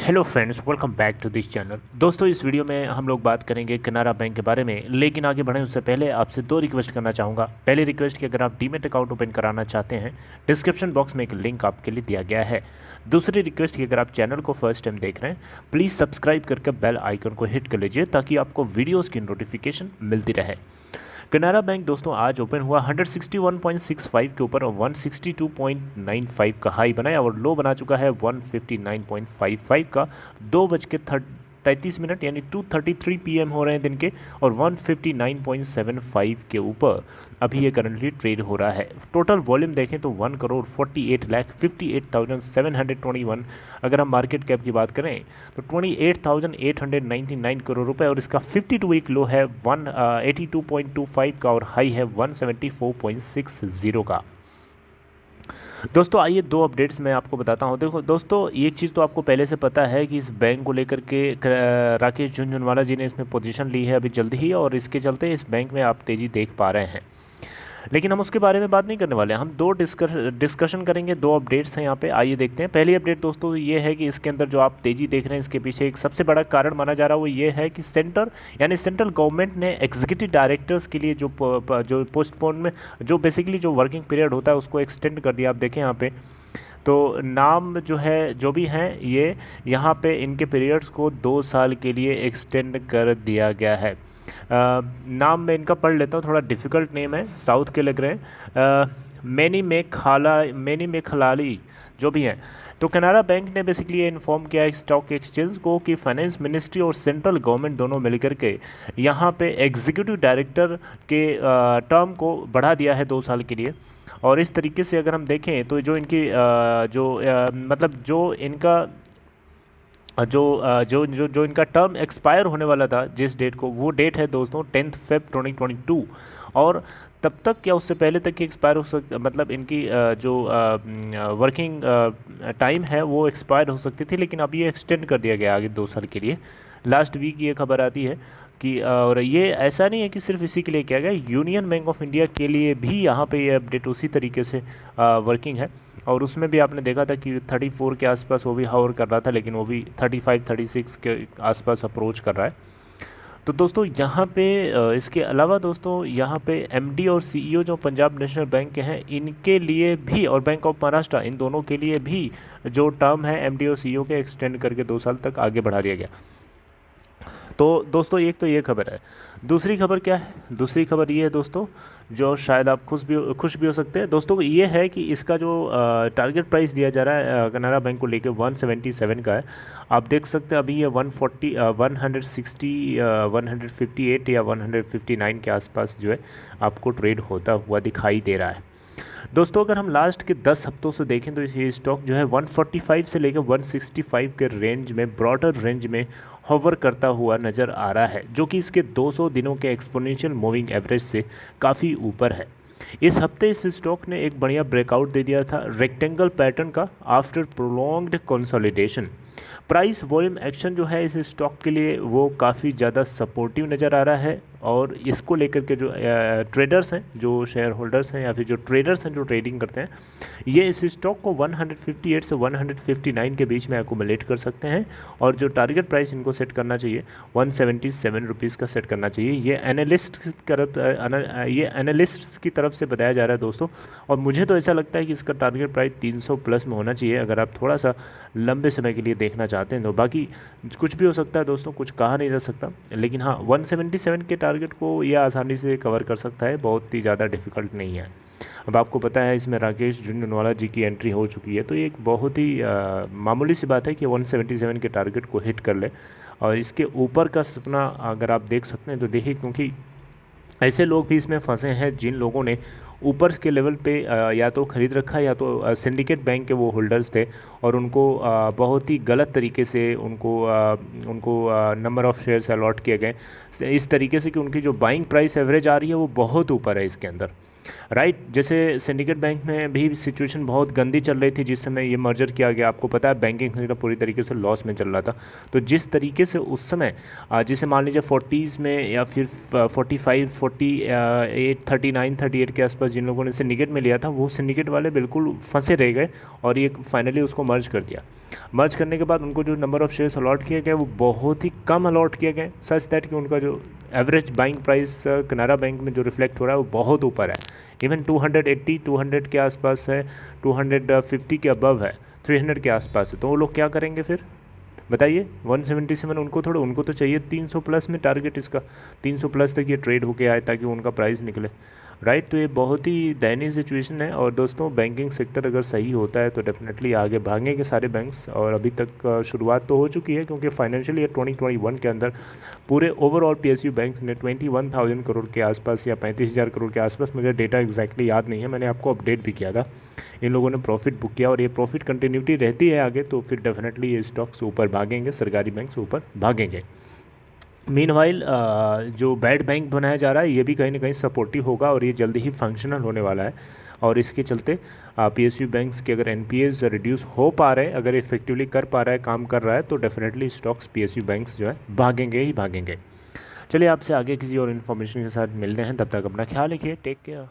Hello friends, welcome back to this channel. दोस्तों, इस video में हम लोग बात करेंगे कनारा बैंक के बारे में। लेकिन आगे बढ़ें उससे पहले आपसे दो रिक्वेस्ट करना चाहूँगा। पहली रिक्वेस्ट कि अगर आप डीमैट अकाउंट ओपन कराना चाहते हैं, डिस्क्रिप्शन बॉक्स में एक लिंक आपके लिए दिया गया है। दूसरी रिक्वेस्ट कि अगर आप चैनल को फर्स्ट टाइम देख रहे हैं, प्लीज़ सब्सक्राइब करके बेल आइकन को हिट कर लीजिए ताकि आपको वीडियोज़ की नोटिफिकेशन मिलती रहे। कनारा बैंक दोस्तों आज ओपन हुआ 161.65 के ऊपर 162.95 का हाई बनाया और लो बना चुका है 159.55 का 2:33 यानी 2:33 PM हो रहे हैं दिन के, और 159.75 के ऊपर अभी ये करंटली ट्रेड हो रहा है। टोटल वॉल्यूम देखें तो 1,48,58,721। अगर हम मार्केट कैप की बात करें तो 28,899 करोड़ रुपए, और इसका 52 वीक लो है 182.25 का और हाई है 174.60 का। दोस्तों आइए दो अपडेट्स मैं आपको बताता हूं। देखो दोस्तों, एक चीज़ तो आपको पहले से पता है कि इस बैंक को लेकर के राकेश झुनझुनवाला जी ने इसमें पोजीशन ली है अभी जल्दी ही, और इसके चलते इस बैंक में आप तेज़ी देख पा रहे हैं। लेकिन हम उसके बारे में बात नहीं करने वाले हैं, हम दो डिस्कशन करेंगे। दो अपडेट्स हैं यहाँ पे, आइए देखते हैं। पहली अपडेट दोस्तों ये है कि इसके अंदर जो आप तेज़ी देख रहे हैं, इसके पीछे एक सबसे बड़ा कारण माना जा रहा है वो ये है कि सेंट्रल गवर्नमेंट ने एग्जीक्यूटिव डायरेक्टर्स के लिए जो पोस्टपोन में जो बेसिकली जो वर्किंग पीरियड होता है उसको एक्सटेंड कर दिया। आप देखें यहाँ पे तो नाम जो है जो भी हैं ये यहाँ पे इनके पीरियड्स को 2 साल के लिए एक्सटेंड कर दिया गया है। नाम मैं इनका पढ़ लेता हूँ, थोड़ा डिफ़िकल्ट नेम है, साउथ के लग रहे हैं। मैनी में खलाली जो भी हैं। तो कनारा बैंक ने बेसिकली ये इन्फॉर्म किया है स्टॉक एक्सचेंज को कि फाइनेंस मिनिस्ट्री और सेंट्रल गवर्नमेंट दोनों मिलकर के यहाँ पे एग्जीक्यूटिव डायरेक्टर के टर्म को बढ़ा दिया है 2 साल के लिए। और इस तरीके से अगर हम देखें तो जो इनकी मतलब जो इनका जो इनका टर्म एक्सपायर होने वाला था जिस डेट को, वो डेट है दोस्तों 10 February 2022। और तब तक क्या उससे पहले तक एक्सपायर हो सकता, मतलब इनकी जो वर्किंग टाइम है वो एक्सपायर हो सकती थी, लेकिन अब ये एक्सटेंड कर दिया गया आगे 2 साल के लिए। लास्ट वीक ये खबर आती है कि और ये ऐसा नहीं है कि सिर्फ इसी के लिए किया गया, यूनियन बैंक ऑफ इंडिया के लिए भी यहाँ पे ये अपडेट उसी तरीके से वर्किंग है। और उसमें भी आपने देखा था कि 34 के आसपास वो भी हावर कर रहा था, लेकिन वो भी 35-36 के आसपास अप्रोच कर रहा है। तो दोस्तों यहाँ पे इसके अलावा दोस्तों यहाँ पे एमडी और सीईओ जो पंजाब नेशनल बैंक के हैं इनके लिए भी, और बैंक ऑफ महाराष्ट्र, इन दोनों के लिए भी जो टर्म है एमडी और सीईओ के एक्सटेंड करके 2 साल तक आगे बढ़ा दिया गया। तो दोस्तों एक तो ये खबर है। दूसरी खबर क्या है? दूसरी खबर ये है दोस्तों, जो शायद आप खुश भी हो सकते हैं दोस्तों, ये है कि इसका जो टारगेट प्राइस दिया जा रहा है कनारा बैंक को लेके 177 का है। आप देख सकते हैं अभी ये 140 160 158 या 159 के आसपास जो है आपको ट्रेड होता हुआ दिखाई दे रहा है। दोस्तों अगर हम लास्ट के 10 हफ्तों से देखें तो ये स्टॉक जो है 145 से लेकर 165 के रेंज में, ब्रॉडर रेंज में होवर करता हुआ नज़र आ रहा है, जो कि इसके 200 दिनों के एक्सपोनेंशियल मूविंग एवरेज से काफ़ी ऊपर है। इस हफ्ते इस स्टॉक ने एक बढ़िया ब्रेकआउट दे दिया था रेक्टेंगल पैटर्न का after prolonged consolidation. Price volume action जो है इस स्टॉक के लिए वो काफ़ी ज़्यादा सपोर्टिव नज़र आ रहा है, और इसको लेकर के जो ट्रेडर्स हैं, जो शेयर होल्डर्स हैं या फिर जो ट्रेडर्स हैं जो ट्रेडिंग करते हैं, ये इस स्टॉक को 158 से 159 के बीच में एक्यूमुलेट कर सकते हैं। और जो टारगेट प्राइस इनको सेट करना चाहिए 177 रुपीज़ का सेट करना चाहिए। ये एनालिस्ट्स की तरफ से बताया जा रहा है दोस्तों, और मुझे तो ऐसा लगता है कि इसका टारगेट प्राइस 300 प्लस में होना चाहिए अगर आप थोड़ा सा लंबे समय के लिए देखना चाहते हैं तो। बाकी कुछ भी हो सकता है दोस्तों, कुछ कहा नहीं जा सकता, लेकिन हाँ 177 के टारगेट को यह आसानी से कवर कर सकता है, बहुत ही ज़्यादा डिफ़िकल्ट नहीं है। अब आपको पता है इसमें राकेश झुनझुनवाला जी की एंट्री हो चुकी है, तो ये एक बहुत ही मामूली सी बात है कि 177 के टारगेट को हिट कर ले। और इसके ऊपर का सपना अगर आप देख सकते हैं तो देखिए, क्योंकि ऐसे लोग भी इसमें फंसे हैं जिन लोगों ने ऊपर के लेवल पे या तो ख़रीद रखा या तो सिंडिकेट बैंक के वो होल्डर्स थे, और उनको बहुत ही गलत तरीके से उनको नंबर ऑफ़ शेयर्स अलॉट किए गए इस तरीके से कि उनकी जो बाइंग प्राइस एवरेज आ रही है वो बहुत ऊपर है इसके अंदर। राइट। जैसे सिंडिकेट बैंक में भी सिचुएशन बहुत गंदी चल रही थी जिस समय ये मर्जर किया गया, आपको पता है बैंकिंग सेक्टर पूरी तरीके से लॉस में चल रहा था। तो जिस तरीके से उस समय जैसे मान लीजिए 40s में या फिर 45, 48, 39, 38 के आसपास जिन लोगों ने सिंडिकेट में लिया था, वो सिंडिकेट वाले बिल्कुल फंसे रह गए और ये फाइनली उसको मर्ज कर दिया। मर्ज करने के बाद उनको जो नंबर ऑफ़ शेयर्स अलॉट किए गए वो बहुत ही कम अलॉट किए गए, सच दैट कि उनका जो एवरेज बाइंग प्राइस कनारा बैंक में जो रिफ्लेक्ट हो रहा है वो बहुत ऊपर है। इवन 280, 200 के आसपास है, 250 के अबव है, 300 के आसपास है। तो वो लोग क्या करेंगे फिर बताइए? 177 उनको तो चाहिए 300 प्लस में टारगेट, इसका 300 प्लस तक ये ट्रेड होके आए ताकि उनका प्राइस निकले, राइट। तो ये बहुत ही दयनीय सिचुएशन है। और दोस्तों बैंकिंग सेक्टर अगर सही होता है तो डेफिनेटली आगे भागेंगे सारे बैंक्स, और अभी तक शुरुआत तो हो चुकी है क्योंकि फाइनेंशियल ईयर 2021 के अंदर पूरे ओवरऑल PSU बैंक ने 21,000 करोड़ के आसपास या 35,000 करोड़ के आसपास, मुझे डेटा एग्जैक्टली याद नहीं है, मैंने आपको अपडेट भी किया था, इन लोगों ने प्रॉफिट बुक किया। और ये प्रॉफिट कंटिन्यूटी रहती है आगे तो फिर डेफिनेटली ये स्टॉक्स ऊपर भागेंगे, सरकारी बैंक्स ऊपर भागेंगे। मीनवाइल जो बैड बैंक बनाया जा रहा है ये भी कहीं ना कहीं सपोर्टिव होगा और ये जल्दी ही फंक्शनल होने वाला है। और इसके चलते PSU बैंक्स के अगर NPAs रिड्यूस हो पा रहे हैं, अगर इफेक्टिवली कर पा रहा है, काम कर रहा है, तो डेफिनेटली स्टॉक्स PSU बैंक्स जो है भागेंगे ही भागेंगे। चलिए आपसे आगे किसी और इन्फॉर्मेशन के साथ मिलते हैं, तब तक अपना ख्याल रखिए, टेक केयर।